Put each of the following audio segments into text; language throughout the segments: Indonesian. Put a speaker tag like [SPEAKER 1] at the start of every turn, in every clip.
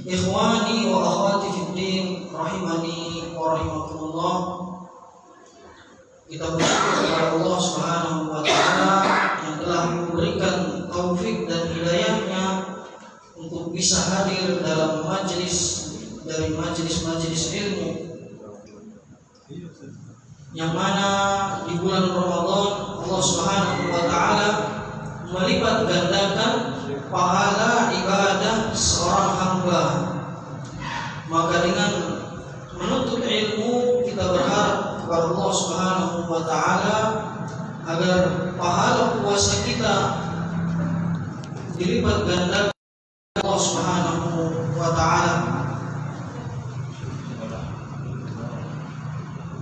[SPEAKER 1] Ikhwani wa akhwati fiddin rahimani wa rahimakumullah. Kita bersyukur kepada Allah Subhanahu wa taala yang telah memberikan taufik dan hidayahnya untuk bisa hadir dalam majelis dari majelis-majelis ilmu, yang mana di bulan Ramadan Allah Subhanahu wa taala melipat gandakan pahala ibadah seorang hamba. Maka dengan menuntut ilmu kita berharap kepada Allah Subhanahu wa taala agar pahala puasa kita dilipat gandakan Allah Subhanahu wa taala.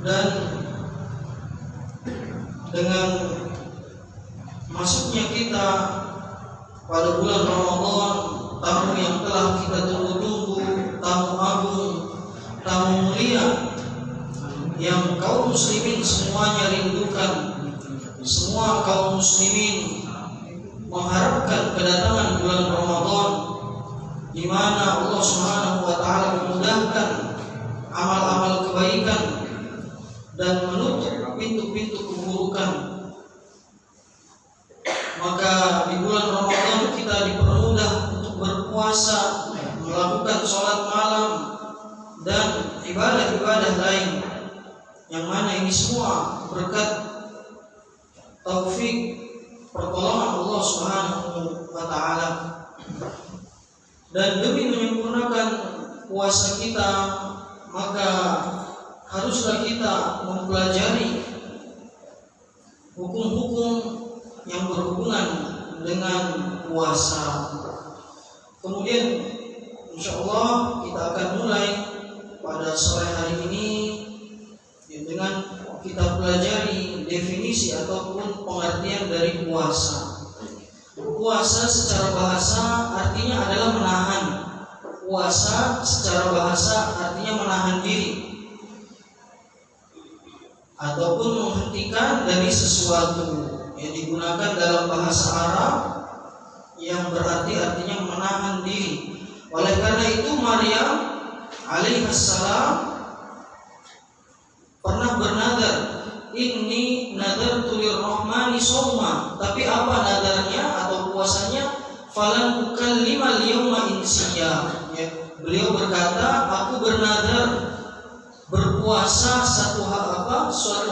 [SPEAKER 1] Dan dengan masuknya kita pada bulan Ramadan, tamu yang telah kita tunggu-tunggu, tamu agung, tamu mulia yang kaum muslimin semuanya rindukan. Semua kaum muslimin mengharapkan kedatangan bulan Ramadan, di mana Allah Subhanahu wa taala memudahkan amal-amal kebaikan dan menutup pintu-pintu keburukan. Maka di bulan Ramadan kita dipermudah untuk berpuasa, melakukan sholat malam dan ibadah-ibadah lain, yang mana ini semua berkat taufik pertolongan Allah Subhanahu wa taala. Dan demi menyempurnakan puasa kita, maka haruslah kita mempelajari hukum-hukum yang berhubungan dengan puasa. Kemudian insyaallah kita akan mulai pada sore hari ini dengan kita pelajari definisi ataupun pengertian dari puasa. Puasa secara bahasa artinya adalah menahan. Puasa secara bahasa artinya menahan diri ataupun menghentikan dari sesuatu, yang digunakan dalam bahasa Arab yang berarti artinya menahan diri. Oleh karena itu Maryam alaihissalam pernah bernadar, inni nadartu lirrahmani shauma. Tapi apa nadarnya atau puasanya? Falan ukallima al-yawma insiya. Beliau berkata, aku bernadar berpuasa suatu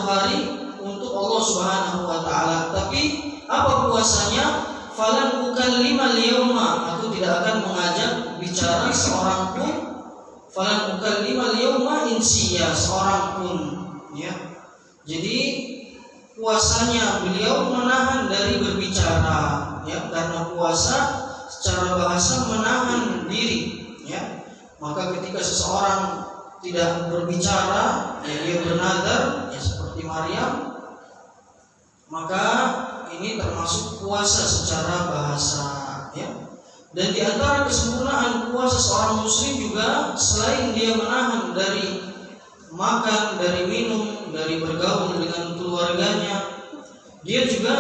[SPEAKER 1] hari untuk Allah Subhanahu wa taala. Tapi apa puasanya? Falan ukallima al-yawma, aku tidak akan mengajak bicara seorang pun. Falan ukallima al-yawma insiya, seorang pun, ya. Jadi puasanya beliau menahan dari berbicara, ya, karena puasa secara bahasa menahan diri, ya. Maka ketika seseorang tidak berbicara, ya, dia bernadar, ya, seperti Maryam, maka ini termasuk puasa secara bahasa, ya. Dan di antara kesempurnaan puasa seorang muslim juga, selain dia menahan dari makan, dari minum, dari bergaul dengan keluarganya, dia juga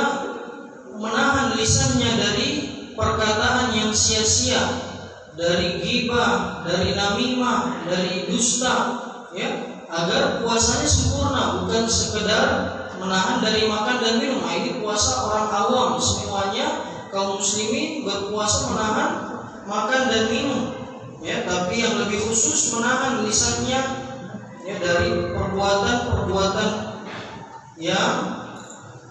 [SPEAKER 1] menahan lisannya dari perkataan yang sia-sia, dari ghibah, dari namimah, dari dusta, ya, agar puasanya sempurna, bukan sekedar menahan dari makan dan minum. Ini puasa orang awam, semuanya kaum muslimin berpuasa menahan makan dan minum, ya. Tapi yang lebih khusus menahan lisannya, ya, dari perbuatan-perbuatan yang,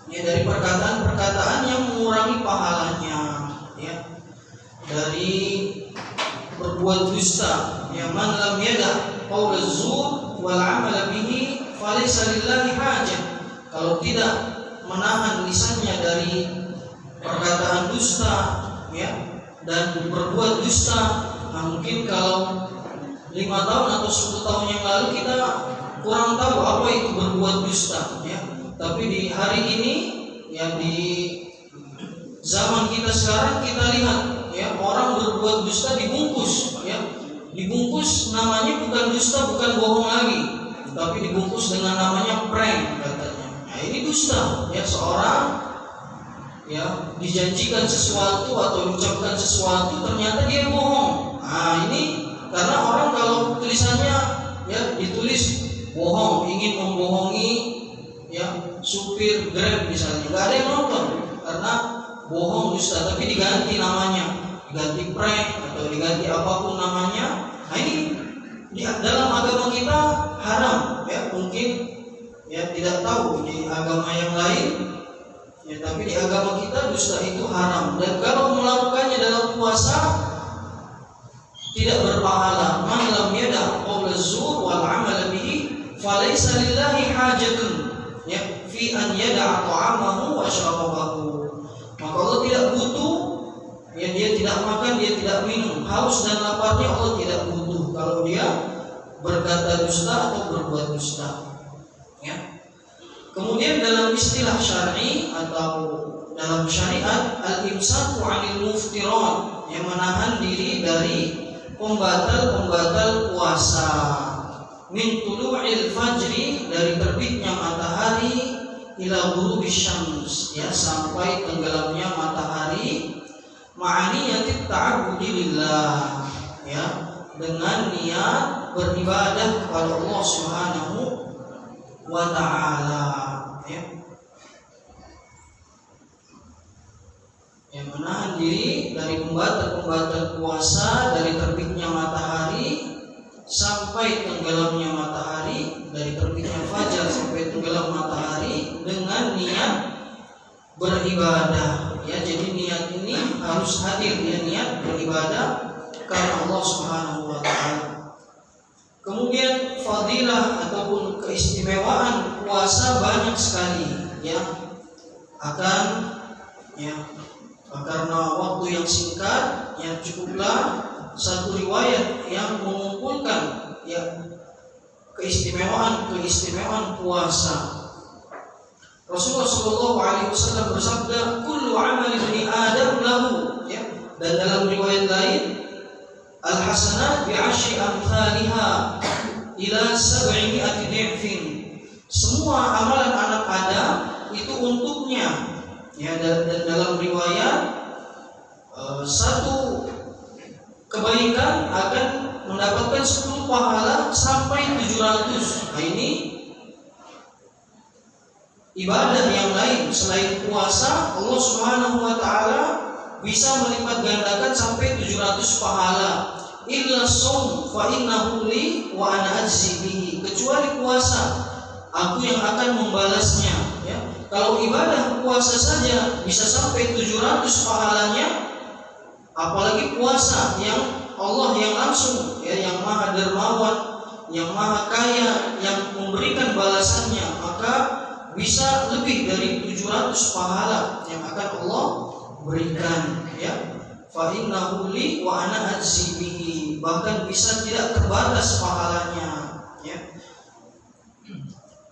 [SPEAKER 1] ya, dari perkataan-perkataan yang mengurangi pahalanya, ya, dari berbuat dusta, ya, man lam yada qaul az-zur wal 'amal bihi falaysa lillahi hajah. Kalau tidak menahan lisannya dari perkataan dusta, ya, dan berbuat dusta, nah mungkin kalau 5 tahun atau 10 tahun yang lalu kita kurang tahu apa itu berbuat dusta, ya. Tapi di hari ini, ya, di zaman kita sekarang kita lihat, ya, orang berbuat dusta dibungkus, ya. Dibungkus namanya bukan dusta, bukan bohong lagi, tapi dibungkus dengan namanya prank katanya. Nah, ini dusta, ya. Seorang ya dijanjikan sesuatu atau diucapkan sesuatu ternyata dia bohong. Nah ini karena orang kalau tulisannya ya ditulis bohong, ingin membohongi ya supir Grab misalnya, nggak ada yang nonton karena bohong dusta, tapi diganti namanya, diganti prank atau diganti apapun namanya. Nah ini dalam agama kita haram ya, mungkin ya tidak tahu di agama yang lain ya, tapi di agama kita dusta itu haram, dan kalau melakukannya dalam puasa tidak berpahala. Man lam yada' qaula zur wal 'amal bihi falaysa lillahi hajatun ya fi an yada'a ta'amahu wa syarabahu. Maka Allah tidak butuh ya, dia tidak makan, dia tidak minum, haus dan laparnya Allah tidak butuh kalau dia berkata dusta atau berbuat dusta ya. Kemudian dalam istilah syar'i atau dalam syariat, al-imsaku 'anil muftirat, yang menahan diri dari pembatal-pembatal puasa, min tulu'il fajri, dari terbitnya matahari, ila ghurubis syams, ya sampai tenggelamnya matahari, ma'aniyatit ta'abbudi lillah, ya dengan niat beribadah kepada Allah Subhanahu wa ta'ala ya. Yang menahan diri dari pembatal-pembatal puasa, dari terbitnya matahari sampai tenggelamnya matahari, dari terbitnya fajar sampai tenggelam matahari, dengan niat beribadah ya. Jadi niat ini harus hadir ya, niat beribadah karena Allah Subhanahu wa ta'ala. Kemudian fadilah ataupun keistimewaan puasa banyak sekali ya, akan ya karena waktu yang singkat ya cukuplah satu riwayat yang mengumpulkan ya keistimewaan puasa. Rasulullah SAW bersabda, kullu amal ibni Adam lahu ya, dan dalam riwayat lain, al-hasanat bi'ashri amthaliha ila 700 di'fin. Semua amalan anak Adam itu untuknya ya, dan dalam riwayat satu kebaikan akan mendapatkan 10 pahala sampai 700. Nah ini ibadah yang lain selain puasa, Allah Subhanahu wa ta'ala bisa melipat gandakan sampai 700 pahala. Illa shaum fa innahu li wa ana ajzi bihi, kecuali puasa, aku yang akan membalasnya ya. Kalau ibadah puasa saja bisa sampai 700 pahalanya, apalagi puasa yang Allah yang langsung ya, yang maha dermawan, yang maha kaya, yang memberikan balasannya, maka bisa lebih dari 700 pahala yang akan Allah berikan ya. Fa innahu li wa ana ajzi bihi, bahkan bisa tidak terbatas pahalanya ya.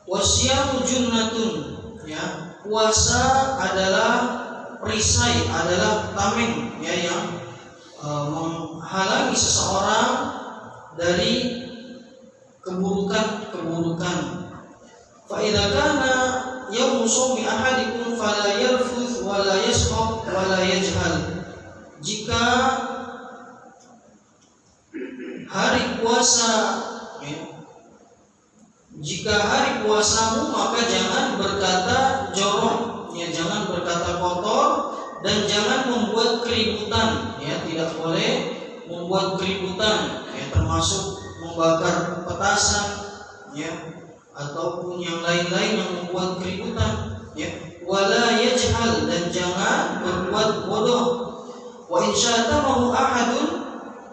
[SPEAKER 1] Wasyamu junnatun ya, puasa adalah perisai, adalah tameng ya, yang menghalangi seseorang dari keburukan. Fa idza kana yaumu shaumi ahadikum fala yarfuth wa la yaskhab wa la yajhal. Jika hari puasa ya, jika hari puasamu, maka jangan berkata jorok ya, jangan berkata kotor, dan jangan membuat keributan ya, tidak boleh membuat keributan ya, termasuk membakar petasan ya, ataupun yang lain-lain yang membuat keributan ya. Wala yajhal, dan jangan berbuat bodoh. Wa in syatamahu ahadun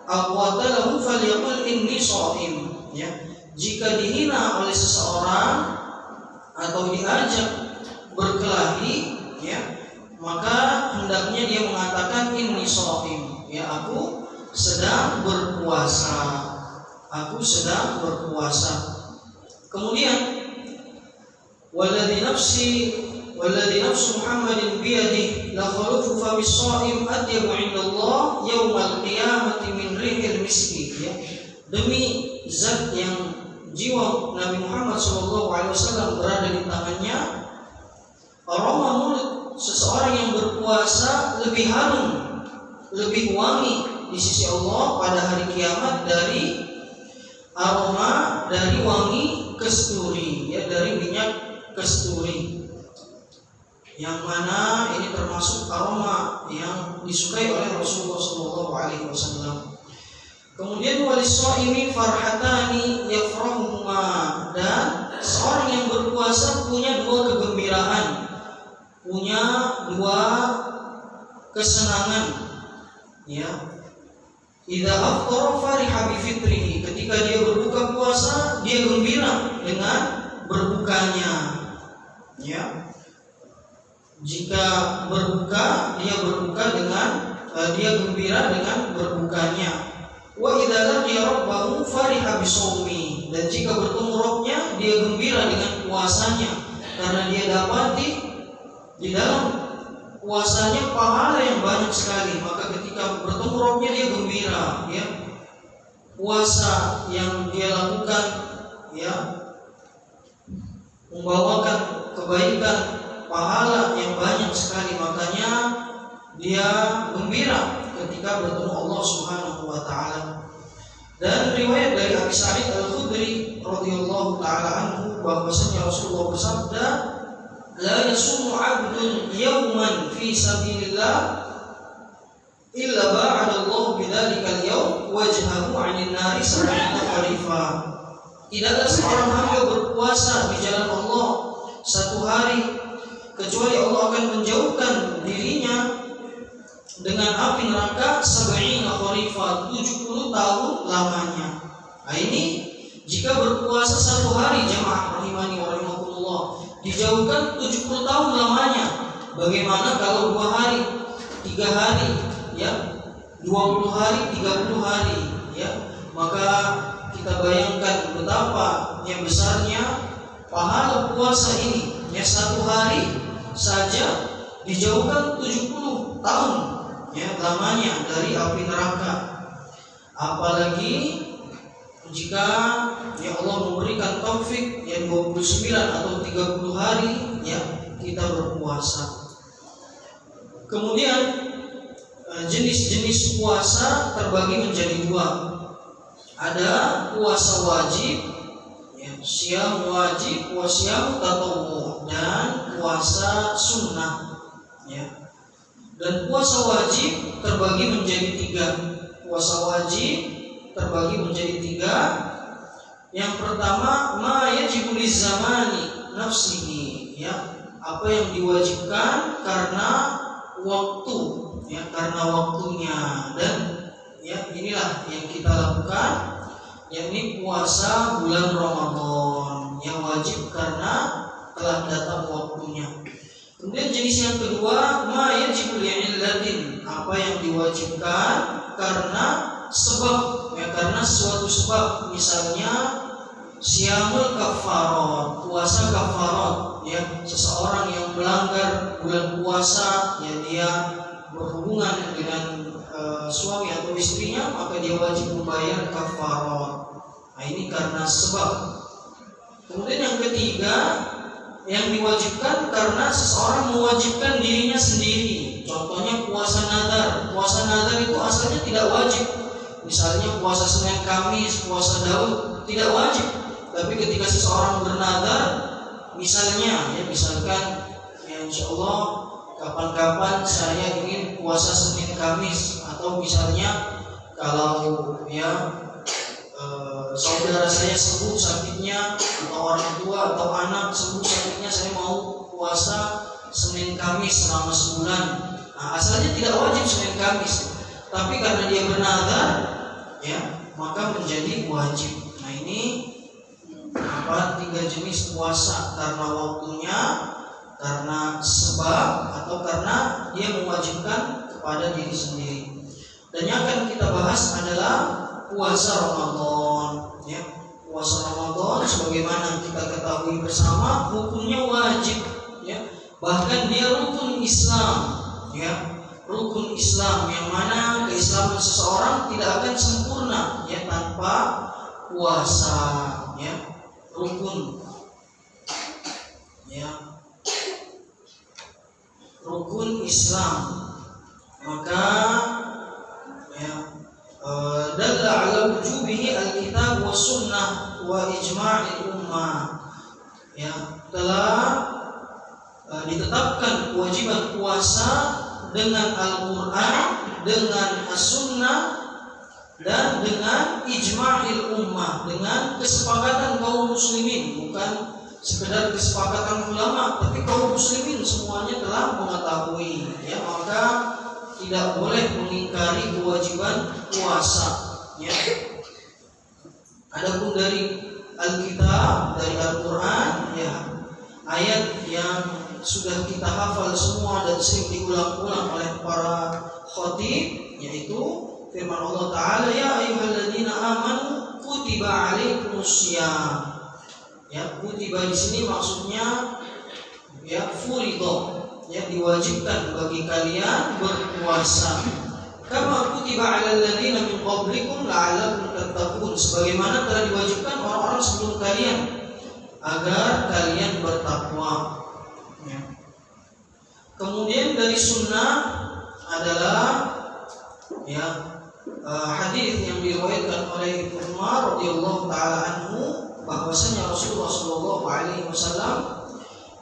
[SPEAKER 1] aw qatalahu falyaqul inni shaim ya. Jika dihina oleh seseorang atau diajak berkelahi ya, maka hendaknya dia mengatakan inni shaim ya, aku sedang berpuasa, aku sedang berpuasa. Kemudian walladzi nafsu Muhammadin biyadihi la khalufu famis shaim atyabu 'indallah yaumal qiyamati min rihil miski ya. Demi zat yang jiwa Nabi Muhammad SAW berada di tangannya, aroma mulut seseorang yang berpuasa lebih harum, lebih wangi di sisi Allah pada hari kiamat dari aroma dari wangi kasturi, ya, dari minyak kasturi, yang mana ini termasuk aroma yang disukai oleh Rasulullah SAW. Kemudian walis-shaimi farhatani yafrahuhuma, dan seorang yang berpuasa punya dua kegembiraan, punya dua kesenangan, ya. Idza aftara fariha bi fitrihi, ketika dia berbuka puasa dia gembira dengan berbukanya, ya. Jika berbuka dia gembira dengan berbukanya. Wa idza laqiya rabbahu fariha bi shaumi, dan jika bertemu Rabbnya dia gembira dengan puasanya, karena dia dapati di dalam puasanya pahala yang banyak sekali. Maka ketika bertemu Rabbnya dia gembira, ya. Puasa yang dia lakukan, ya, membawakan kebaikan, pahala yang banyak sekali, makanya dia gembira ketika bertemu Allah Subhanahu wa taala. Dan riwayat dari Abi Sa'id Al-Khudri radhiyallahu taala anhu bahwasanya Rasulullah bersabda, la yasumu 'abdun yawman fi sabilillah illa ba'ada Allah bidzalika al-yawm wajhahu 'anil nari sab'ina kharifa. Tidaklah seorang hamba berpuasa di jalan Allah satu hari kecuali Allah akan menjauhkan dirinya dengan api neraka sab'ina kharifa, 70 tahun lamanya. Nah, ini jika berpuasa satu hari, jamaah rahimani wa rahimakumullah, dijauhkan 70 tahun lamanya. Bagaimana kalau 2 hari, 3 hari, ya, 20 hari, 30 hari, ya. Maka kita bayangkan betapa yang besarnya pahala puasa ini, ya. Satu hari saja dijauhkan 70 tahun, ya, lamanya dari api neraka. Apalagi jika ya Allah memberikan taufik yang 29 atau 30 hari, ya, kita berpuasa. Kemudian jenis-jenis puasa terbagi menjadi dua. Ada puasa wajib, ya, syam wajib, puasa tatawwu, dan puasa sunnah, ya. Dan puasa wajib terbagi menjadi 3. Puasa wajib terbagi menjadi 3. Yang pertama, ma yajibu lizamani nafsihi, ya, apa yang diwajibkan karena waktu, ya, karena waktunya. Dan ya, inilah yang kita lakukan, yakni puasa bulan Ramadan yang wajib karena telah datang waktunya. Kemudian jenis yang kedua, ma yajibu li'illatin, apa yang diwajibkan karena sebab, ya, karena suatu sebab. Misalnya syamul kafarat, puasa kafarat, ya, seseorang yang melanggar bulan puasa, ya, dia berhubungan dengan suami atau istrinya, maka dia wajib membayar kafarat. Nah, ini karena sebab. Kemudian yang ketiga, yang diwajibkan karena seseorang mewajibkan dirinya sendiri. Contohnya puasa nazar. Puasa nazar itu asalnya tidak wajib. Misalnya puasa Senin Kamis, puasa Daud, tidak wajib. Tapi ketika seseorang bernazar, misalnya, ya, misalkan, ya, insya Allah kapan-kapan saya ingin puasa Senin Kamis, atau misalnya kalau, ya, saudara saya sembuh sakitnya, atau orang tua atau anak sembuh sakitnya, saya mau puasa Senin Kamis selama sebulan. Nah, asalnya tidak wajib Senin Kamis, tapi karena dia bernazar, ya, maka menjadi wajib. Nah, ini 3 jenis puasa: karena waktunya, karena sebab, atau karena dia mewajibkan kepada diri sendiri. Dan yang akan kita bahas adalah puasa Ramadan, ya. Puasa Ramadan sebagaimana kita ketahui bersama, hukumnya wajib, ya. Bahkan dia rukun Islam, ya. Rukun Islam, yang mana keislaman seseorang tidak akan sempurna, ya, tanpa puasa, ya. Rukun, ya. rukun Islam. Maka dalla ala wujubihi al-kitab wa sunnah wa ijma'il ummah. Telah ditetapkan kewajiban puasa dengan Al-Quran, dengan As-Sunnah, dan dengan ijma'il ummah, dengan kesepakatan kaum muslimin, bukan sekedar kesepakatan ulama, tapi kaum muslimin semuanya telah mengetahui. Maka tidak boleh mengingkari kewajiban puasa. Adapun dari Alkitab, dari Al-Quran, ayat yang sudah kita hafal semua dan sering diulang-ulang oleh para khatib, yaitu firman Allah Ta'ala, ya ayyuhalladzina amanu kutiba alaikumussyam. Kutiba di sini maksudnya furido, diwajibkan bagi kalian berpuasa. Kama kutiba alal ladzina min qablikum la'allakum tattaqun, sebagaimana telah diwajibkan orang-orang sebelum kalian agar kalian bertakwa. Kemudian dari sunnah adalah hadis yang diriwayatkan oleh Ibnu Umar radhiyallahu taala anhu, bahwasanya Rasulullah sallallahu alaihi wasallam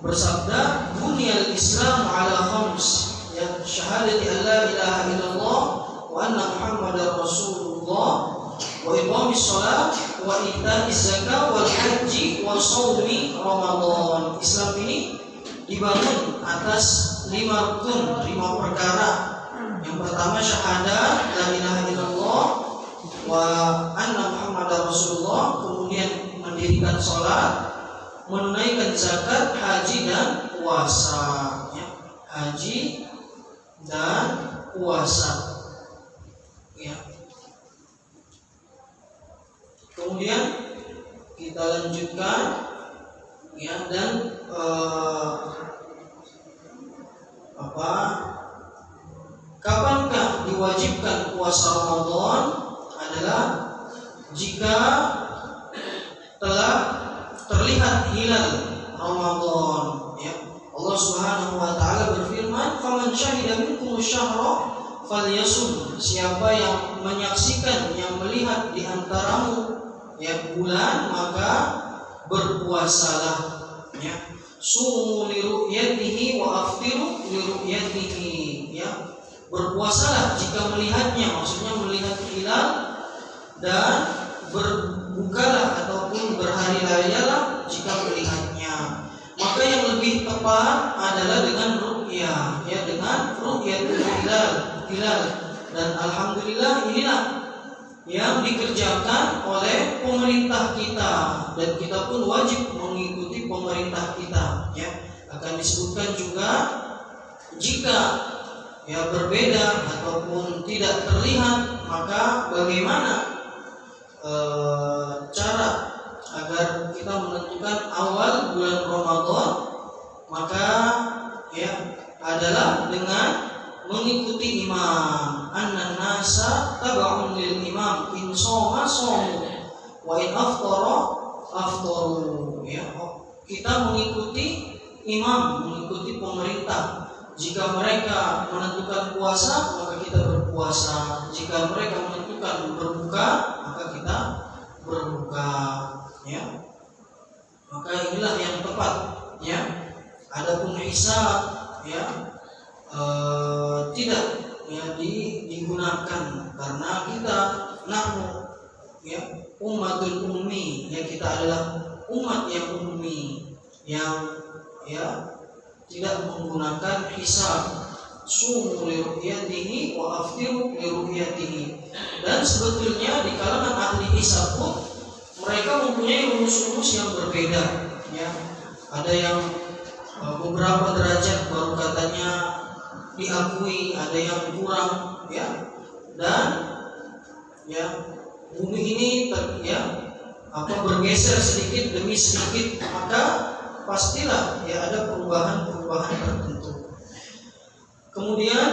[SPEAKER 1] bersabda, "Bunyal Islam ala khams." Syahadati an la ilaha illallah wa anna Muhammadar Rasulullah wa iqamis shalah wa ita'iz zakah wal haji wa shaumi Ramadan. Islam ini dibangun atas 5 rukun, 5 perkara. Yang pertama syahadat la ilaha illallah wa anna Muhammadar Rasulullah, kemudian mendirikan salat, menunaikan zakat, haji dan puasa. Haji dan puasa. Kemudian kita lanjutkan dan kapankah diwajibkan puasa Ramadan adalah jika telah terlihat hilal Ramadan. Allah Subhanahu wa taala berfirman, "Faman syahida minkum syahra falyasum." Siapa yang menyaksikan, yang melihat di antaramu bulan, maka berpuasalah. Sumu li ru'yatihi wa aftiru li ru'yatihi. Berpuasalah jika melihatnya, maksudnya melihat hilal, dan berbukalah ataupun berhari rayalah jika melihatnya. Maka yang lebih tepat adalah dengan ru'yah, dengan ru'yatul hilal. Dan alhamdulillah inilah yang dikerjakan oleh pemerintah kita, dan kita pun wajib mengikuti pemerintah kita. Akan disebutkan juga jika berbeda ataupun tidak terlihat, maka bagaimana cara agar kita menentukan awal bulan Ramadan, maka adalah dengan mengikuti imam. Annan nasa tab'un lil imam, in shoma shamu wa in aftara aftaru. Kita mengikuti imam, mengikuti pemerintah. Jika mereka menentukan puasa, maka kita berpuasa. Jika mereka menentukan berbuka, maka kita berbuka. Maka inilah yang tepat. Adapun hisab tidak digunakan, karena kita ummatul ummi, kita adalah umat yang ummi, yang tidak menggunakan hisab. Sumu li ru'yatihi wa aftiru li ru'yatihi. Dan sebetulnya di kalangan ahli hisab pun mereka mempunyai rumus-rumus yang berbeda. Ada yang beberapa derajat baru katanya diakui, ada yang kurang, dan bumi ini bergeser sedikit demi sedikit, maka pastilah ada perubahan-perubahan tertentu. Kemudian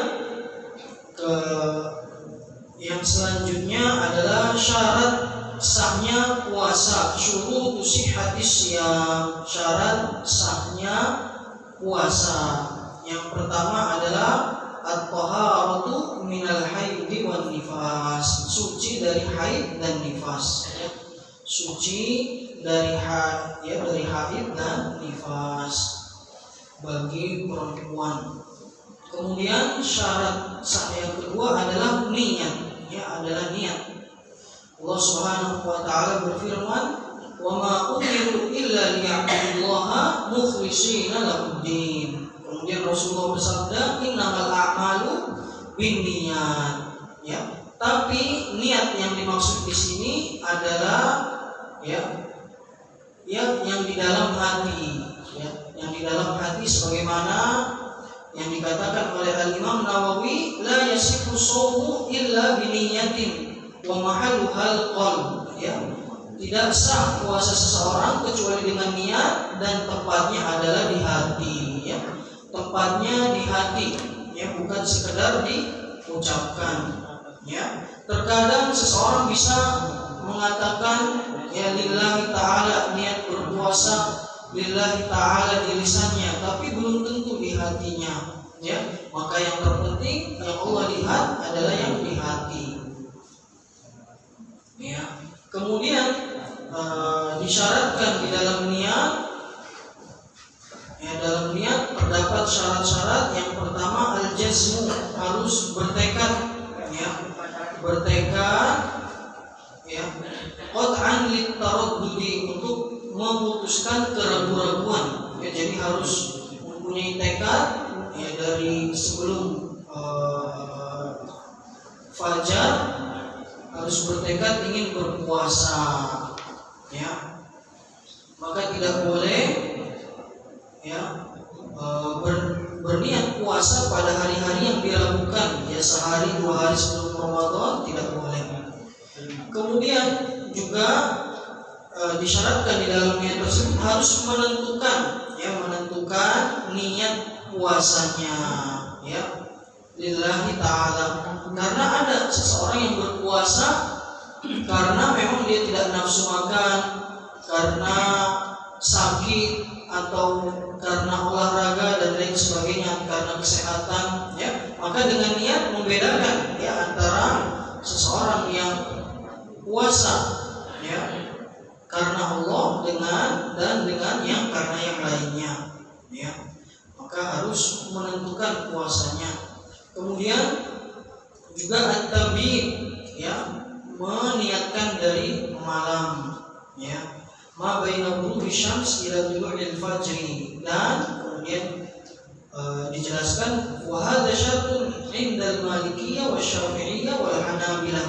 [SPEAKER 1] yang selanjutnya adalah syarat sahnya puasa. Syurutu sihhatis syiyam, syarat sahnya puasa. Yang pertama adalah at-taharatu minal haidi wan nifas, suci dari haid dan nifas. Suci dari haid dan nifas bagi perempuan. Kemudian syarat yang kedua adalah niat, adalah niat. Allah Subhanahu wa taala berfirman, "Wa ma umiru illa liya'budullaha mukhlishina lahuddin." Kemudian Rasulullah bersabda, "Innamal a'malu binniyat." Tapi niat yang dimaksud di sini adalah yang di dalam hati, yang di dalam hati, sebagaimana yang dikatakan oleh Al-Imam Nawawi, la yasihu shaumu illa biniyatin wa mahalluhal qalb. Tidak sah puasa seseorang kecuali dengan niat, dan tempatnya adalah di hati. Tempatnya di hati, bukan sekedar diucapkan. Terkadang seseorang bisa mengatakan lillahi ta'ala, niat berpuasa lillahi ta'ala di lisannya, tapi belum tentu di hatinya. Maka yang terpenting yang Allah lihat adalah yang di hati. Kemudian disyaratkan di dalam niat, dalam niat terdapat syarat-syarat. Yang pertama al-jazmu, harus bertekad, bertekad, qat'an lit-taraddudi, untuk memutuskan keraguan-raguan. Jadi harus mempunyai tekad dari sebelum fajar, harus bertekad ingin berpuasa. Maka tidak boleh berniat puasa pada hari-hari yang diragukan, sehari 2 hari sebelum Ramadan, tidak boleh. Kemudian juga disyaratkan di dalam niat tersebut harus menentukan niat puasanya, lillahi ta'ala. Karena ada seseorang yang berpuasa karena memang dia tidak nafsu makan, karena sakit, atau karena olahraga dan lain sebagainya, karena kesehatan. Maka dengan niat membedakan antara seseorang yang puasa karena Allah dengan yang karena yang lainnya. Maka harus menentukan puasanya. Kemudian juga at-tabyin, meniatkan dari malam, ma baina ghurubi syams ila tulu'il fajri. Dan kemudian dijelaskan wa hadza syartun 'inda al-Malikiyah wa Syafi'iyah wal Hanabilah.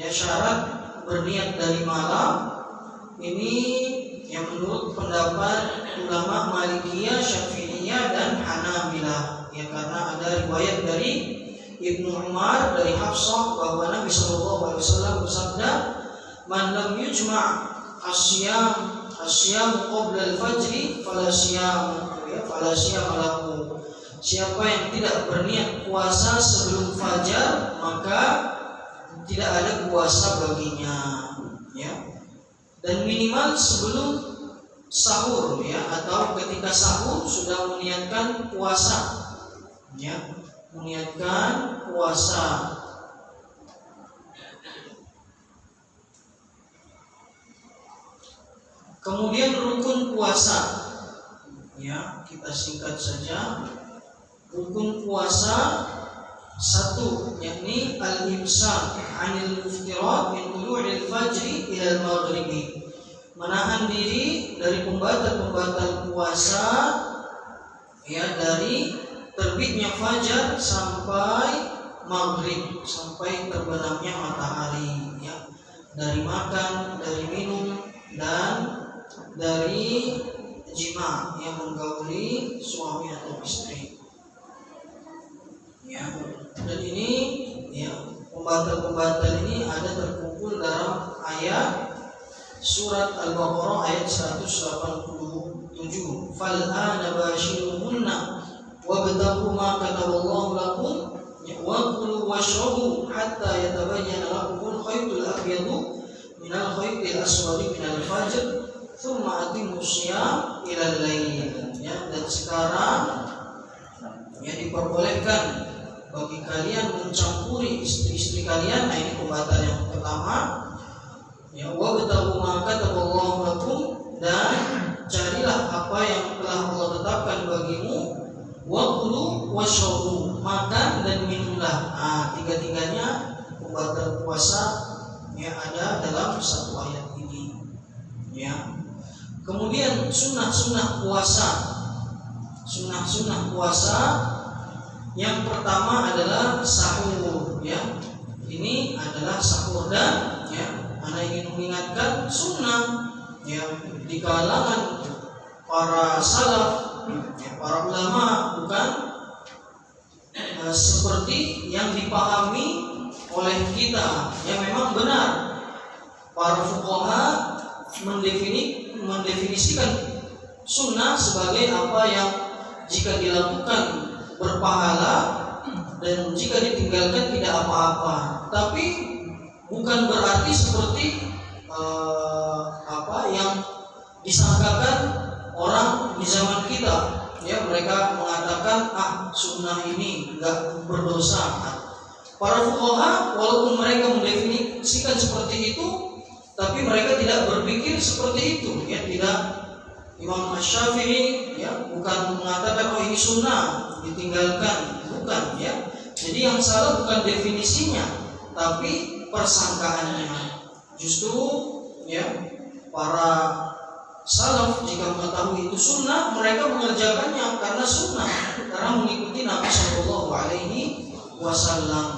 [SPEAKER 1] Syarat berniat dari malam ini yang menurut pendapat ulama Malikiyah, Syafi'iyah dan Hanabilah. Karena ada riwayat dari Ibnu Umar, dari Hafsah, bahwa Nabi SAW bersabda, "Man lam yujma' asyam qabla al-fajri fala siyam lahu." Siapa yang tidak berniat puasa sebelum fajar, maka tidak ada puasa baginya. Dan minimal sebelum sahur, atau ketika sahur sudah meniatkan puasa, meniatkan puasa. Kemudian rukun puasa, kita singkat saja. Rukun puasa 1, yakni al-imsak 'anil muftirat min tulu'il fajri ila al-maghribi, menahan diri dari pembatal-pembatal puasa, dari terbitnya fajar sampai maghrib, sampai terbenamnya matahari, dari makan, dari minum, dan dari jima, yang menggauli suami atau istri. Dan ini pembatal-pembatal ini ada terkumpul dalam ayat surat Al-Baqarah ayat 187. Fal'ana bashiruhunna wabtaghu ma kataballahu lakum wa kulu washrabu hatta yatabayyana lakumul khaytul abyadu minal khaytil aswadi minal fajr thumma atimmus syiyam ilal lail. Dan sekarang ya diperbolehkan bagi kalian mencampuri istri-istri kalian. Nah, ini pembatal yang pertama. Ya, wabtagu ma kataballahu lakum, dan carilah apa yang telah Allah tetapkan bagimu. Wakulu washrabu, makan dan minumlah. Nah, tiga-tiganya pembatal puasa ya ada dalam satu ayat ini. Ya. Kemudian sunnah-sunnah puasa. Sunnah-sunnah puasa yang pertama adalah sahur. Ya, ini adalah sahur, dan ya, ana ingin mengingatkan sunnah ya di kalangan para salaf. Para ulama bukan seperti yang dipahami oleh kita. Ya, memang benar para fuqaha mendefinisikan sunnah sebagai apa yang jika dilakukan berpahala dan jika ditinggalkan tidak apa-apa. Tapi bukan berarti seperti apa yang disangkakan orang di zaman kita, ya, mereka mengatakan sunnah ini enggak berdosa. Para fuqaha walaupun mereka mendefinisikan seperti itu, tapi mereka tidak berpikir seperti itu, ya. Tidak, Imam Asy-Syafi'i ya bukan mengatakan ini sunnah ditinggalkan, bukan, ya. Jadi yang salah bukan definisinya, tapi persangkaannya. Justru ya para salaf jika mengetahui itu sunnah, mereka mengerjakannya karena sunnah, karena mengikuti Nabi Shallallahu Alaihi Wasallam.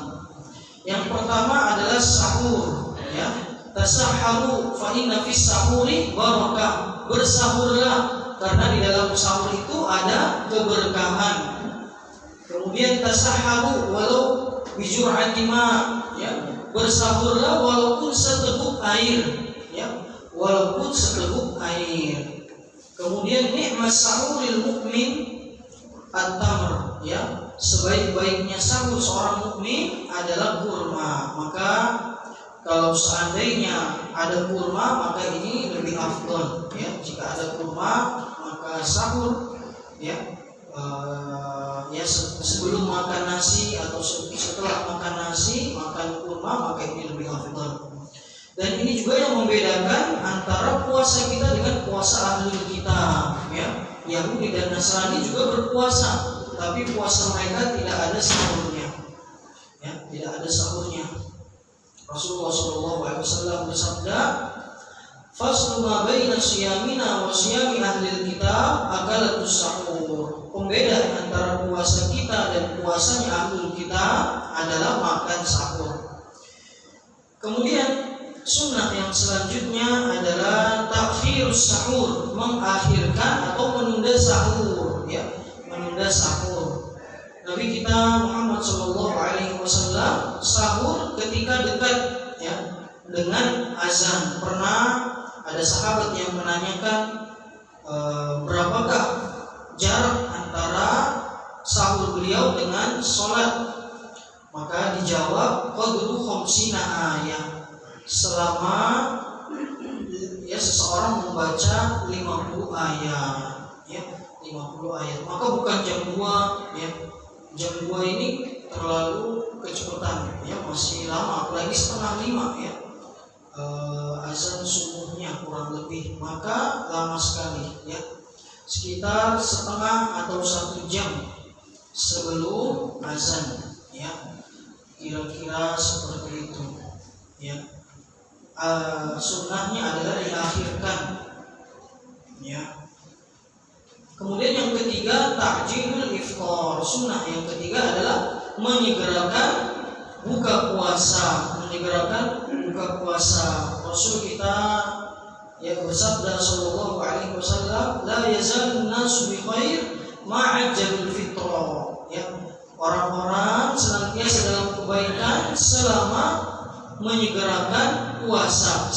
[SPEAKER 1] Yang pertama adalah sahur. Ya, tasahharu fa inna fis sahuri barakah. Bersahurlah karena di dalam sahur itu ada keberkahan. Kemudian tasahharu walau bijur'ati ma. Ya, bersahurlah walaupun seteguk air. Ya, walaupun seteguk air. Kemudian nikmat sahuril mukmin at-tamr, ya, sebaik-baiknya sahur seorang mukmin adalah kurma. Maka kalau seandainya ada kurma, maka ini lebih afdal, ya. Jika ada kurma, maka sahur ya sebelum makan nasi atau setelah makan nasi makan kurma, maka ini lebih afdal. Dan ini juga yang membedakan antara puasa kita dengan puasa ahlul kitab, ya. Yahudi dan Nasrani juga berpuasa, tapi puasa mereka tidak ada sahurnya, ya, tidak ada sahurnya. Rasulullah SAW bersabda, "Faslu ma baina siyamina wa siyami ahlil kitab akalatus sahur." Pembeda antara puasa kita dan puasanya ahlul kitab adalah makan sahur. Kemudian sunnah yang selanjutnya adalah takhirus sahur, mengakhirkan atau menunda sahur, ya, menunda sahur. Nabi kita Muhammad SAW sahur ketika dekat, ya, dengan azan. Pernah ada sahabat yang menanyakan berapakah jarak antara sahur beliau dengan sholat. Maka dijawab qadru khamsina ayat, selama ya seseorang membaca 50 ayat, ya, 50 ayat. Maka bukan jam 2, ya. Jam 2 ini terlalu kecepatan, ya, masih lama, apalagi setengah 5, ya. Azan subuhnya kurang lebih, maka lama sekali, ya. Sekitar setengah atau 1 jam sebelum azan, ya. Kira-kira seperti itu, ya. Sunnahnya adalah diakhirkan, ya. Kemudian yang ketiga ta'jilul iftar. Sunnah yang ketiga adalah menyegerakan buka puasa, menyegerakan buka puasa. Rasul kita ya bersabda sallallahu alaihi wasallam, la yazalun nasu bi khair ma'ajjalul fitra. Ya, orang-orang senantiasa dalam kebaikan selama menyegerakan puasa,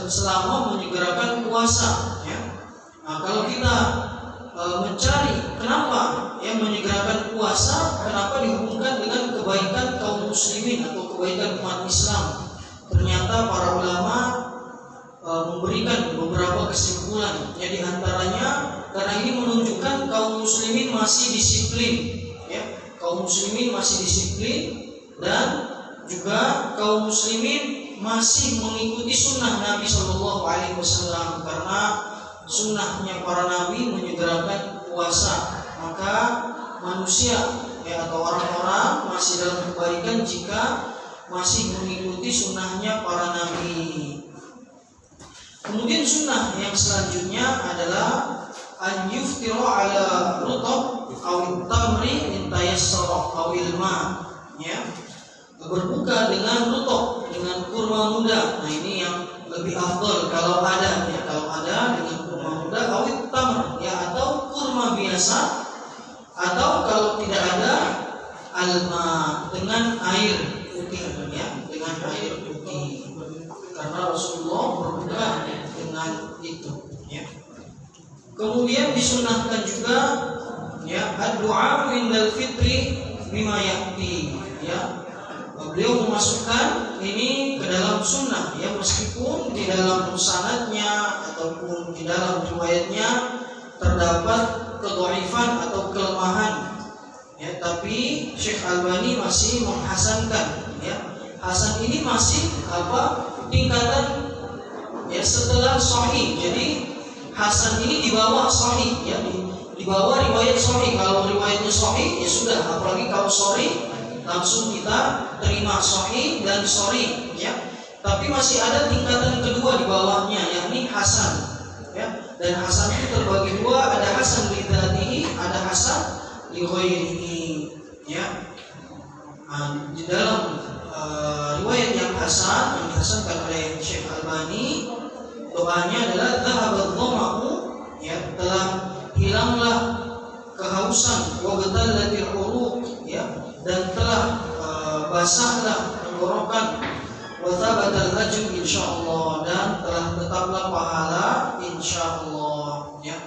[SPEAKER 1] selama menyegerakan puasa, ya. Nah, kalau kita mencari kenapa yang menyegerakan puasa, kenapa dihubungkan dengan kebaikan kaum muslimin atau kebaikan umat Islam, ternyata para ulama memberikan beberapa kesimpulan. Ya, di antaranya karena ini menunjukkan kaum muslimin masih disiplin, ya, kaum muslimin masih disiplin dan juga kaum muslimin masih mengikuti sunnah Nabi Shallallahu Alaihi Wasallam, karena sunnahnya para nabi menyegerakan puasa. Maka manusia atau orang-orang masih dalam kebaikan jika masih mengikuti sunnahnya para nabi. Kemudian sunnah yang selanjutnya adalah an yuftira ala rutab aw tamri in tayassara aw ilma, ya, berbuka dengan rutab, dengan kurma muda. Nah, ini yang lebih afdal kalau ada, ya, kalau ada dengan kurma muda aw tamr, ya, atau kurma biasa, atau kalau tidak ada alma, dengan air putih, ya, dengan air putih, karena Rasulullah berbuka dengan itu, ya. Kemudian disunahkan juga, ya, doa indal fitri bima yakti, ya. Beliau memasukkan ini ke dalam sunnah, ya, meskipun di dalam sanadnya ataupun di dalam riwayatnya terdapat kedhaifan atau kelemahan, ya, tapi Syekh Albani masih menghasankan, ya. Hasan ini masih tingkatan, ya, setelah sahih. Jadi hasan ini di bawah sahih, ya, di bawah riwayat sahih. Kalau riwayatnya sahih, ya sudah, apalagi kalau sahih langsung kita terima sahih dan sahih, ya. Tapi masih ada tingkatan kedua di bawahnya, yakni hasan, ya. Dan hasan itu terbagi dua, ada hasan li dzatihi, ada hasan li ghairihi, ya. Di dalam riwayat yang hasan, yang dihasankan oleh Syekh Albani, doanya adalah dhahabat dhama'u, ya, telah hilanglah kehausan, wa ghatallatil uruq, ya, dan telah basahlah tenggorokan, wa thabatal ajr insyaallah, dan telah tetaplah pahala insyaallah, ya.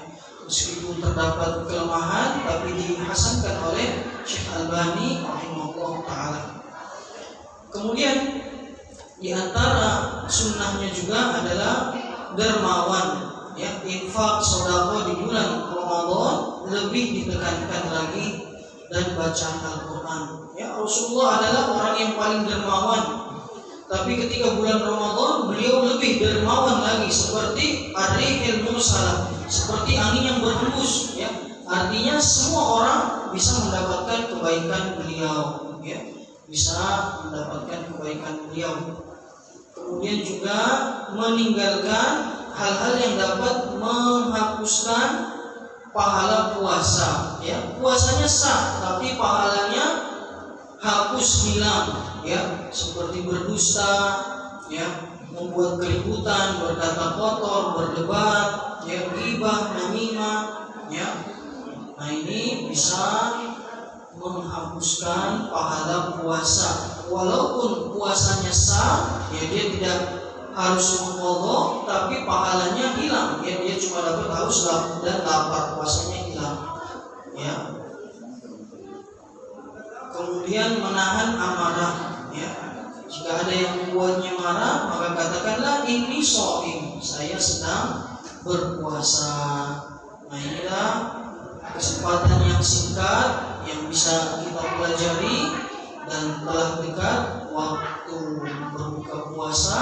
[SPEAKER 1] Meskipun terdapat kelemahan, tapi dihasankan oleh Syekh Albani rahimahullah taala. Kemudian di antara sunnahnya juga adalah dermawan, ya, infak sedekah di bulan Ramadan lebih ditekankan lagi, dan bacaan Al-Quran, ya. Rasulullah adalah orang yang paling dermawan, tapi ketika bulan Ramadan beliau lebih dermawan lagi, seperti ar-rihil mursalah, seperti angin yang berhembus, ya. Artinya semua orang bisa mendapatkan kebaikan beliau, ya, bisa mendapatkan kebaikan beliau. Kemudian juga meninggalkan hal-hal yang dapat menghapuskan pahala puasa, ya. Puasanya sah, tapi pahalanya hapus, hilang, ya. Seperti berdusta, ya, membuat keributan, berkata kotor, berdebat, ya, ghibah, namimah, ya. Nah, ini bisa menghapuskan pahala puasa. Walaupun puasanya sah, ya, dia tidak harus mengqadha, tapi pahalanya hilang, ya, dia cuma dapat haus dan lapar, puasanya hilang, ya. Kemudian menahan amarah, ya. Jika ada yang membuatnya marah, maka katakanlah ini shaim, saya sedang berpuasa. Nah, inilah kesempatan yang singkat yang bisa kita pelajari, dan telah dekat waktu berbuka puasa,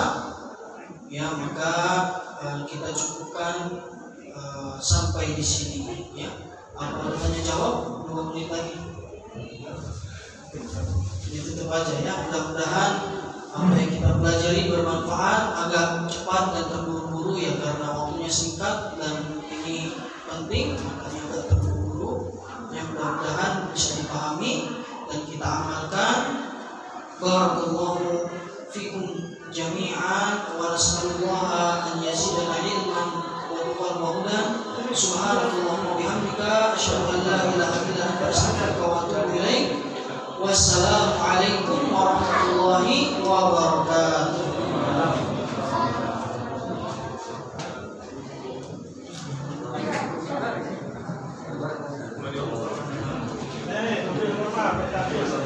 [SPEAKER 1] ya. Maka kita cukupkan sampai di sini, ya. Apa ada tanya jawab? 2 menit lagi. Ditutup aja, ya. Mudah-mudahan apa yang kita pelajari bermanfaat, agak cepat dan terburu-buru, ya, karena waktunya singkat dan ini penting, makanya agak terburu-buru. Yang mudah-mudahan bisa dipahami dan kita amalkan. Barakallahu fikum jami'an, wa nas'alullaha an yazidana ilman wa tuqal wa hudan. Subhanakallahumma bihamdika asyhadu an la ilaha illa anta astaghfiruka wa atubu ilaik. Wassalamu alaikum warahmatullahi wabarakatuh. Terima kasih.